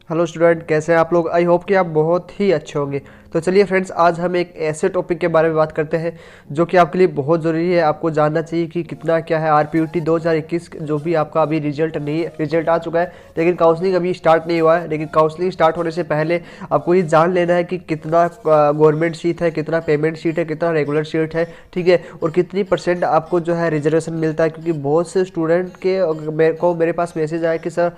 Hello student, कैसे हैं आप लोग। आई होप कि आप बहुत ही अच्छे होंगे। तो चलिए फ्रेंड्स, आज हम एक ऐसे टॉपिक के बारे में बात करते हैं जो कि आपके लिए बहुत ज़रूरी है। आपको जानना चाहिए कि कितना क्या है आरपीयूटी 2021, जो भी आपका अभी रिजल्ट आ चुका है, लेकिन काउंसलिंग अभी स्टार्ट नहीं हुआ है। लेकिन काउंसलिंग स्टार्ट होने से पहले आपको ये जान लेना है कि कितना गवर्नमेंट सीट है, कितना पेमेंट सीट है, कितना रेगुलर सीट है, ठीक है, और कितनी परसेंट आपको जो है रिजर्वेशन मिलता है। क्योंकि बहुत से स्टूडेंट के मेरे पास मैसेज आया कि सर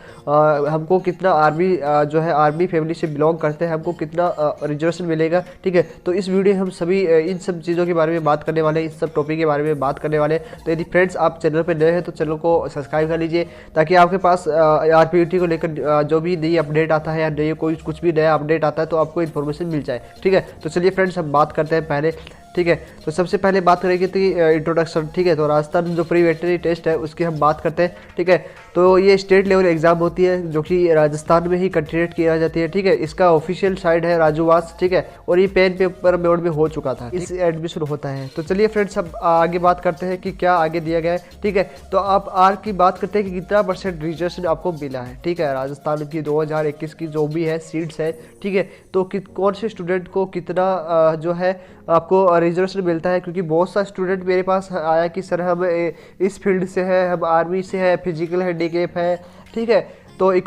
हमको कितना जो है आर्मी फैमिली से बिलोंग करते हैं, हमको कितना रिजर्वेशन मिलेगा, ठीक है। तो इस वीडियो में हम सभी इन सब चीज़ों के बारे में बात करने वाले हैं, इस सब टॉपिक के बारे में बात करने वाले हैं। तो यदि फ्रेंड्स आप चैनल पर नए हैं तो चैनल को सब्सक्राइब कर लीजिए, ताकि आपके पास आरपीयूटी को लेकर जो भी नई अपडेट आता है या नई कोई कुछ भी नया अपडेट आता है तो आपको इन्फॉर्मेशन मिल जाए, ठीक है। तो चलिए फ्रेंड्स, हम बात करते हैं पहले, ठीक है। तो सबसे पहले बात करेंगे तो इंट्रोडक्शन, ठीक है। तो राजस्थान जो प्री वेटनरी टेस्ट है उसकी हम बात करते हैं, ठीक है। तो ये स्टेट लेवल एग्जाम होती है जो कि राजस्थान में ही कंडक्ट किया जाती है, ठीक है। इसका ऑफिशियल साइट है राजूवास, ठीक है, और ये पेन पेपर मोड में हो चुका था, इस एडमिशन होता है। तो चलिए फ्रेंड्स, अब आगे बात करते हैं कि क्या आगे दिया गया है, ठीक है। तो आप आर की बात करते हैं कि कितना परसेंट रिजर्वेशन आपको मिला है, ठीक है। राजस्थान की 2021 की जो भी है सीट्स है, ठीक है, तो कौन से स्टूडेंट को कितना जो है आपको रिजर्वेशन मिलता है। क्योंकि बहुत सा स्टूडेंट मेरे पास आया कि सर हम इस फील्ड से है, हम आर्मी से है, फिजिकल हैंडीकैप है, ठीक है, तो एक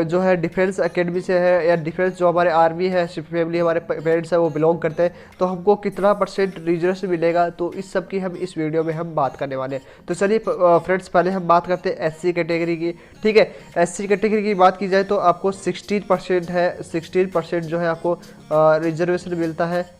जो है डिफेंस एकेडमी से है, या डिफेंस जो हमारे आर्मी है फैमिली हमारे पेरेंट्स है वो बिलोंग करते हैं, तो हमको कितना परसेंट रिजर्वेशन मिलेगा। तो इस सब की हम इस वीडियो में हम बात करने वाले हैं। तो चलिए फ्रेंड्स, पहले हम बात करते हैं एससी कैटेगरी की, ठीक है। एससी कैटेगरी की बात की जाए तो आपको 16% है, 16% जो है आपको रिजर्वेशन मिलता है,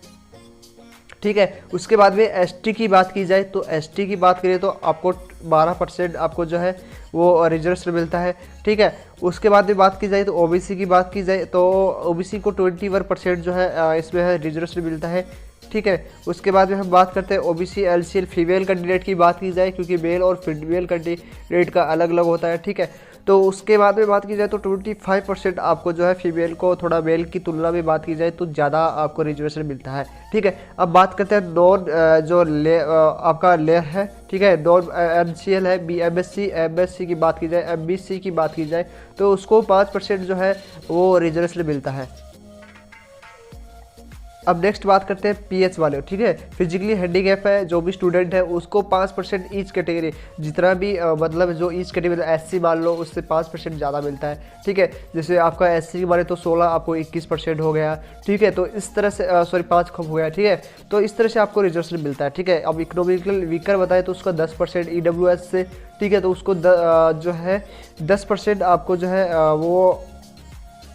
ठीक है। उसके बाद में एसटी की बात की जाए तो एसटी की बात करें तो आपको 12% आपको जो है वो रिजर्वेशन मिलता है, ठीक है। उसके बाद में बात की जाए तो ओबीसी की बात की जाए तो ओबीसी को 21% जो है इसमें है रिजर्वेशन मिलता है, ठीक है। उसके बाद में हम बात करते हैं ओबीसी एलसीएल फीमेल कैंडिडेट की बात की जाए, क्योंकि मेल और फीमेल कैंडिडेट का अलग अलग होता है, ठीक है। तो उसके बाद में बात की जाए तो 25% आपको जो है फीमेल को थोड़ा मेल की तुलना में बात की जाए तो ज़्यादा आपको रिजर्वेशन मिलता है, ठीक है। अब बात करते हैं नॉन जो आपका लेयर है, ठीक है, नॉन एनसीएल है, बी एमएससी की बात की जाए, एमबीसी की बात की जाए तो उसको 5% जो है वो रिजर्वेशन मिलता है। अब नेक्स्ट बात करते हैं पीएच वाले, ठीक है। फिजिकली हैंडीकैप है जो भी स्टूडेंट है उसको 5% ईच कैटेगरी, जितना भी मतलब जो ईच कैटेगरी एससी मान लो उससे 5% ज़्यादा मिलता है, ठीक है। जैसे आपका एससी माने तो 16 आपको 21% हो गया, ठीक है। तो इस तरह से सॉरी 5 कम हो गया, ठीक है। तो इस तरह से आपको रिजर्वेशन मिलता है, ठीक है। अब इकोनॉमिकल वीकर बताए तो उसका 10% ईडब्ल्यूएस से, ठीक है, तो उसको जो है 10% आपको जो है वो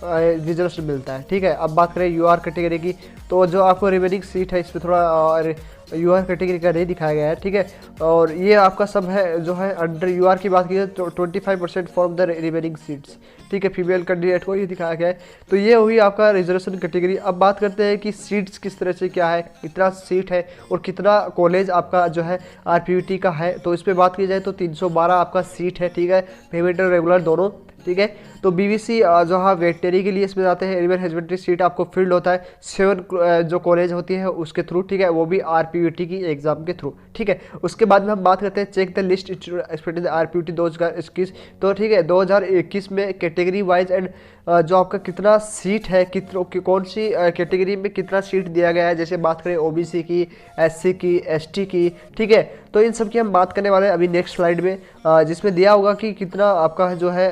रिजर्वेशन मिलता है, ठीक है। अब बात करें यूआर कैटेगरी की, तो जो आपको रिमेनिंग सीट है इसमें थोड़ा यूआर कैटेगरी का नहीं दिखाया गया है, ठीक है। और ये आपका सब है जो है अंडर यूआर की बात की जाए तो 25% फॉर्म द रिमेनिंग सीट्स, ठीक है। फीमेल कैंडिडेट को ये दिखाया गया है। तो ये हुई आपका रिजर्वेशन कैटेगरी। अब बात करते हैं कि सीट्स किस तरह से क्या है, कितना सीट है और कितना कॉलेज आपका जो है आरपीयूटी का है। तो इस पर बात की जाए तो 312 आपका सीट है, ठीक है, पेमेंट और रेगुलर दोनों, ठीक है। तो बीवीसी जो हाँ वेटनरी के लिए इसमें जाते हैं, एनिमल हस्बेंड्री सीट आपको फील्ड होता है 7 जो कॉलेज होती है उसके थ्रू, ठीक है, वो भी आरपीयूटी की एग्जाम के थ्रू, ठीक है। उसके बाद में हम बात करते हैं चेक द लिस्ट एक्सपेक्टेड आरपीयूटी 2021। तो ठीक है, 2021 में कैटेगरी वाइज एंड जो आपका कितना सीट है, कौन सी कैटेगरी में कितना सीट दिया गया है, जैसे बात करें ओबीसी की, एससी की, एसटी की, ठीक है। तो इन सब की हम बात करने वाले हैं अभी नेक्स्ट स्लाइड में, जिसमें दिया होगा कि कितना आपका जो है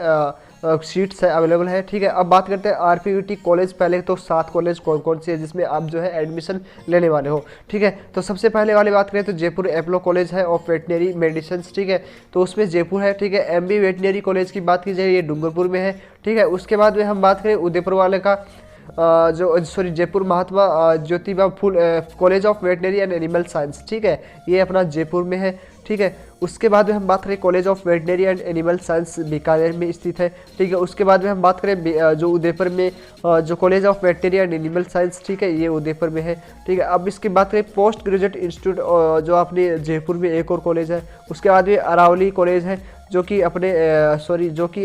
सीट्स है अवेलेबल है, ठीक है। अब बात करते हैं आरपीयूटी कॉलेज। पहले तो 7 कॉलेज कौन कौन से है जिसमें आप जो है एडमिशन लेने वाले हो, ठीक है। तो सबसे पहले वाली बात करें तो जयपुर एपोलो कॉलेज है ऑफ वेटनरी मेडिसिन, ठीक है, तो उसमें जयपुर है, ठीक है। एमबी वेटनरी कॉलेज की बात की जाए ये डूंगरपुर में है, ठीक है। उसके बाद में हम बात करें उदयपुर वाले का जो sorry Jaipur Mahatma Jyotiba full college of veterinary and animal science, ठीक है, ये अपना जयपुर में है, ठीक है। उसके बाद में हम बात करें college of veterinary and animal science Bikaner में स्थित है, ठीक है। उसके बाद में हम बात करें जो उदयपुर में जो college of veterinary and animal science, ठीक है, ये उदयपुर में है, ठीक है। अब इसकी बात करें पोस्ट ग्रेजुएट इंस्टीट्यूट जो अपने जयपुर में एक और कॉलेज है। उसके बाद में अरावली कॉलेज है जो कि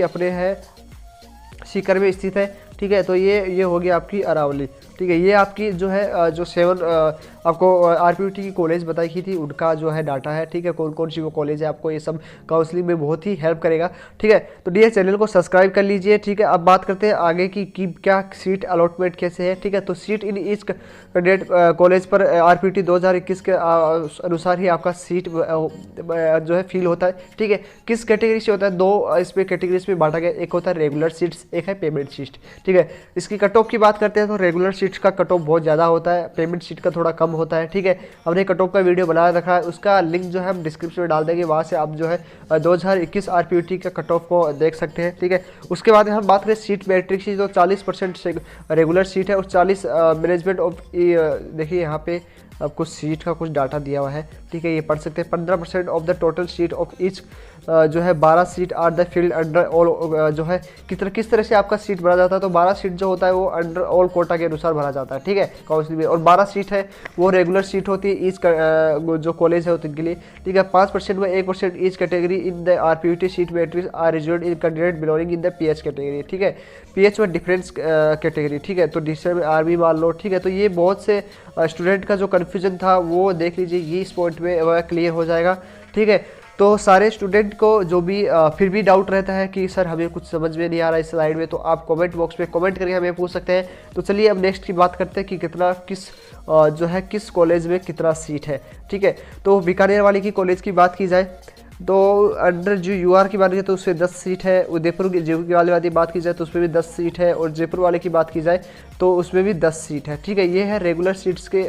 अपने है सीकर में स्थित है, ठीक है। तो ये हो गया आपकी अरावली, ठीक है। ये आपकी जो है जो 7 आपको आरपीयूटी की कॉलेज बताई की थी उनका जो है डाटा है, ठीक है। कौन कौन सी वो कॉलेज है, आपको ये सब काउंसलिंग में बहुत ही हेल्प करेगा, ठीक है। तो डियर चैनल को सब्सक्राइब कर लीजिए, ठीक है। अब बात करते हैं आगे की क्या सीट अलॉटमेंट कैसे है, ठीक है। तो seat in each candidate college पर आरपीयूटी 2021 के अनुसार ही आपका सीट जो है फिल होता है, ठीक है। किस कैटेगरी से होता है, 2 इसमें कैटेगरीज में बांटा गया, एक होता है रेगुलर सीट्स, एक है पेमेंट सीट, ठीक है। इसकी कट ऑफ की बात करते हैं तो रेगुलर सीट्स का कट ऑफ बहुत ज़्यादा होता है, पेमेंट सीट का थोड़ा कम होता है, ठीक है। हमने कट ऑफ का वीडियो बना रखा है, उसका लिंक जो है हम डिस्क्रिप्शन में डाल देंगे, वहाँ से आप जो है 2021 आरपीयूटी का कट ऑफ को देख सकते हैं, ठीक है। उसके बाद हम बात करें सीट मैट्रिक्स की, तो 40% रेगुलर सीट है और 40 मैनेजमेंट ऑफ, देखिए यहाँ पे आपको सीट का कुछ डाटा दिया हुआ है, ठीक है। ये पढ़ सकते हैं। 15% of the total seat of each जो है 12 seat are the field under all, जो है किस तरह से आपका सीट भरा जाता है, तो 12 सीट जो होता है वो अंडर ऑल कोटा के अनुसार भरा जाता है, ठीक है, काउंसिल में। और 12 सीट है वो रेगुलर सीट होती है ईच जो कॉलेज है उनके लिए, ठीक है। 5% में 1% each category in the RPUT seat matrix are reserved in candidate belonging in the PH category, ठीक है। पीएच में डिफरेंस कैटेगरी, ठीक है। तो डिस्टर में आर्मी मान लो, ठीक है। तो ये बहुत से स्टूडेंट का जो कन्फ्यूजन था वो देख लीजिए, ये इस पॉइंट में वह क्लियर हो जाएगा, ठीक है। तो सारे स्टूडेंट को जो भी फिर भी डाउट रहता है कि सर हमें कुछ समझ में नहीं आ रहा इस स्लाइड में, तो आप कमेंट बॉक्स में कमेंट करके हमें पूछ सकते हैं। तो चलिए अब नेक्स्ट की बात करते हैं कि कितना जो है किस कॉलेज में कितना सीट है, ठीक है। तो बीकानेर वाले की कॉलेज की बात की जाए तो अंडर जो यूआर की बात की जाए तो उसमें 10 सीट है, उदयपुर वाले वाली बात की जाए तो उसमें भी 10 सीट है, और जयपुर वाले की बात की जाए तो उसमें भी 10 सीट है, ठीक है। ये है रेगुलर सीट्स के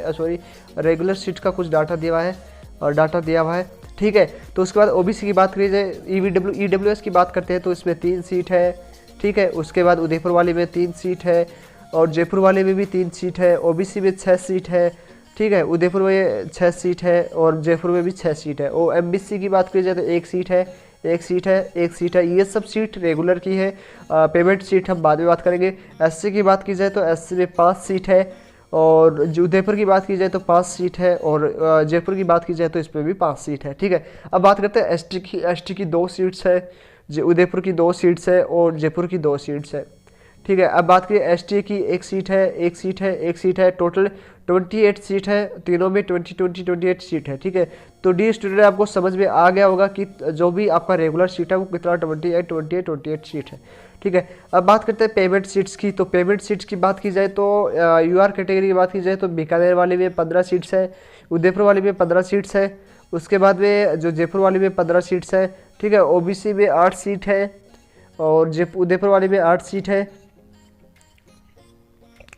रेगुलर सीट का कुछ डाटा दिया हुआ है और डाटा दिया हुआ है, ठीक है। तो उसके बाद ओबीसी की बात करी जाए, ईडब्ल्यूएस की बात करते हैं तो इसमें 3 सीट है, ठीक है। उसके बाद उदयपुर वाले में 3 सीट है और जयपुर वाले में भी 3 सीट है, ओबीसी में 6 सीट है, ठीक है। उदयपुर में 6 सीट है और जयपुर में भी 6 सीट है। और एमबीसी की बात की जाए तो 1 सीट है, 1 सीट है, 1 सीट है। ये सब सीट रेगुलर की है। पेमेंट सीट हम बाद में बात करेंगे। एससी की बात की जाए तो एससी में 5 सीट है, और उदयपुर की बात की जाए तो 5 सीट है, और जयपुर की बात की जाए तो इसमें भी 5 सीट है, ठीक है। अब बात करते हैं एसटी की 2 सीट्स है, उदयपुर की 2 सीट्स है और जयपुर की 2 सीट्स है, ठीक है। अब बात करिए एसटी की 1 सीट है, 1 सीट है, 1 सीट है, टोटल 28 सीट है, तीनों में 28 सीट है, ठीक है। तो डी स्टूडेंट आपको समझ में आ गया होगा कि जो भी आपका रेगुलर सीट है वो कितना 28 सीट है, ठीक है। अब बात करते हैं पेमेंट सीट्स की। तो पेमेंट सीट्स की बात की जाए तो यूआर कैटेगरी की बात की जाए तो बीकानेर वाले में 15 सीट्स है, उदयपुर वाले में 15 सीट्स है, उसके बाद में जो जयपुर वाले में 15 सीट्स है, ठीक है। ओबीसी में 8 सीट है और उदयपुर वाले में 8 सीट है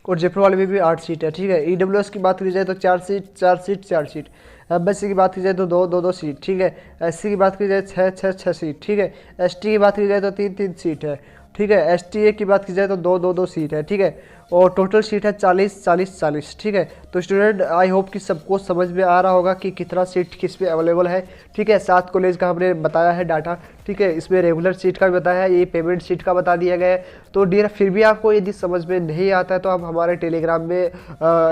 और जयपुर वाले में भी 8 सीट है, ठीक है। ईडब्ल्यूएस की बात की जाए तो 4 सीट। एमएससी की बात की जाए तो 2 सीट, ठीक है। एससी की बात की जाए 6 सीट, ठीक है। एसटी की बात की जाए तो 3 सीट है, ठीक है। एसटीए की बात की जाए तो 2 सीट है, ठीक है। और टोटल सीट है 40, ठीक है। तो स्टूडेंट आई होप कि सबको समझ में आ रहा होगा कि कितना सीट किस पे अवेलेबल है, ठीक है। 7 कॉलेज का हमने बताया है डाटा, ठीक है। इसमें रेगुलर सीट का भी बताया है, ये पेमेंट सीट का बता दिया गया है। तो डियर फिर भी आपको यदि समझ में नहीं आता है तो आप हमारे टेलीग्राम में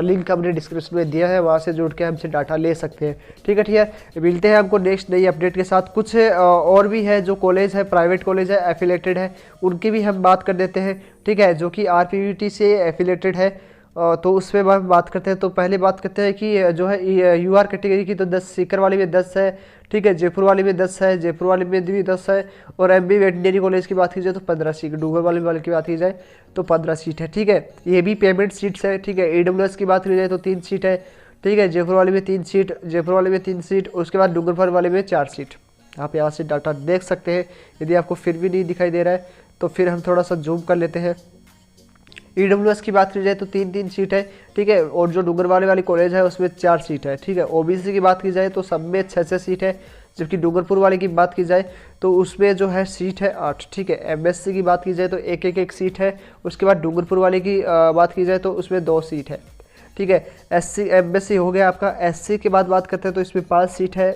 लिंक हमने डिस्क्रिप्शन में दिया है, वहाँ से जुड़ के हमसे डाटा ले सकते हैं, ठीक है। ठीक है, मिलते हैं हमको नेक्स्ट नई अपडेट के साथ। कुछ और भी है जो कॉलेज है, प्राइवेट कॉलेज है, एफिलेटेड है, उनकी भी हम बात कर देते हैं, ठीक है, जो कि आरपीयूटी से एफिलेटेड है। तो उस पर हम बात करते हैं। तो पहले बात करते हैं कि जो है यूआर कैटेगरी की तो 10, सीकर वाले में 10 है, ठीक है। जयपुर वाले में 10 है, जयपुर वाले में भी 10 है। और एमबी वेटनरी कॉलेज की बात की जाए तो 15 सीट, डूंगर वाले की बात की जाए तो 15 सीट है, ठीक है। ये भी पेमेंट सीट्स है, ठीक है। ईडब्ल्यूएस की बात की जाए तो 3 सीट है, ठीक है। जयपुर वाले में 3 सीट, जयपुर वाले में 3 सीट, उसके बाद डूंगरपुर वाले में 4 सीट। आप यहाँ से डाटा देख सकते हैं। यदि आपको फिर भी नहीं दिखाई दे रहा है तो फिर हम थोड़ा सा जूम कर लेते हैं। ईडब्ल्यूएस की बात की जाए तो 3 सीट है, ठीक है। और जो डूंगरवाले वाली कॉलेज है उसमें 4 सीट है, ठीक है। ओबीसी की बात की जाए तो सब में 6 सीट है, जबकि डूंगरपुर वाले की बात की जाए तो उसमें जो है सीट है 8, ठीक है। एमएससी की बात की जाए तो एक सीट है। उसके बाद डूंगरपुर वाले की बात की जाए तो उसमें 2 सीट है, ठीक है। एससी एमएससी हो गया आपका। एससी के बाद बात करते हैं तो इसमें 5 सीट है,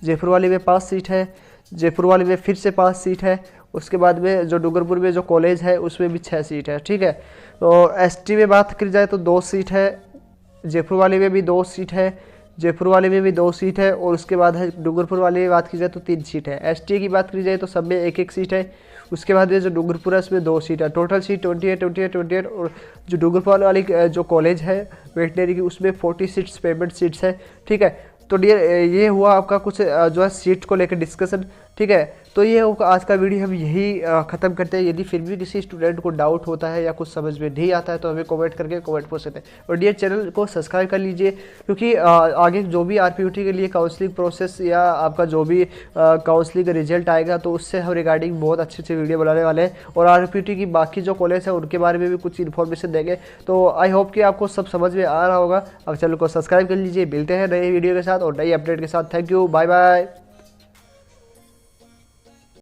जयपुर वाले में 5 सीट है, जयपुर वाले में फिर से 5 सीट है। उसके बाद में जो डूंगरपुर में जो कॉलेज है उसमें भी 6 सीट है, ठीक है। तो एसटी में बात की जाए तो 2 सीट है, जयपुर वाले में भी 2 सीट है, जयपुर वाले में भी 2 सीट है, और उसके बाद है डूंगरपुर वाले की बात की जाए तो 3 सीट है। एसटी की बात की जाए तो सब में एक एक सीट है। उसके बाद ये जो डूंगरपुर है इसमें 2 सीट है। टोटल सीट 28, और जो डूंगरपुर वाली जो कॉलेज है वेटनरी की उसमें 40 सीट्स पेमेंट सीट्स है। ठीक है, तो डियर ये हुआ आपका कुछ जो है सीट को लेकर डिस्कशन। ठीक है, तो ये होगा आज का वीडियो, हम यही ख़त्म करते हैं। यदि फिर भी किसी स्टूडेंट को डाउट होता है या कुछ समझ में नहीं आता है तो हमें कमेंट करके कमेंट पूछ सकते हैं। और डियर चैनल को सब्सक्राइब कर लीजिए, क्योंकि आगे जो भी आरपीयूटी के लिए काउंसलिंग प्रोसेस या आपका जो भी काउंसलिंग का रिजल्ट आएगा तो उससे हम रिगार्डिंग बहुत अच्छे अच्छे वीडियो बनाने वाले हैं, और आरपीयूटी की बाकी जो कॉलेज है उनके बारे में भी कुछ इन्फॉर्मेशन देंगे। तो आई होप कि आपको सब समझ में आ रहा होगा। अब चैनल को सब्सक्राइब कर लीजिए। मिलते हैं नए वीडियो के साथ और नई अपडेट के साथ। Thank you, bye bye.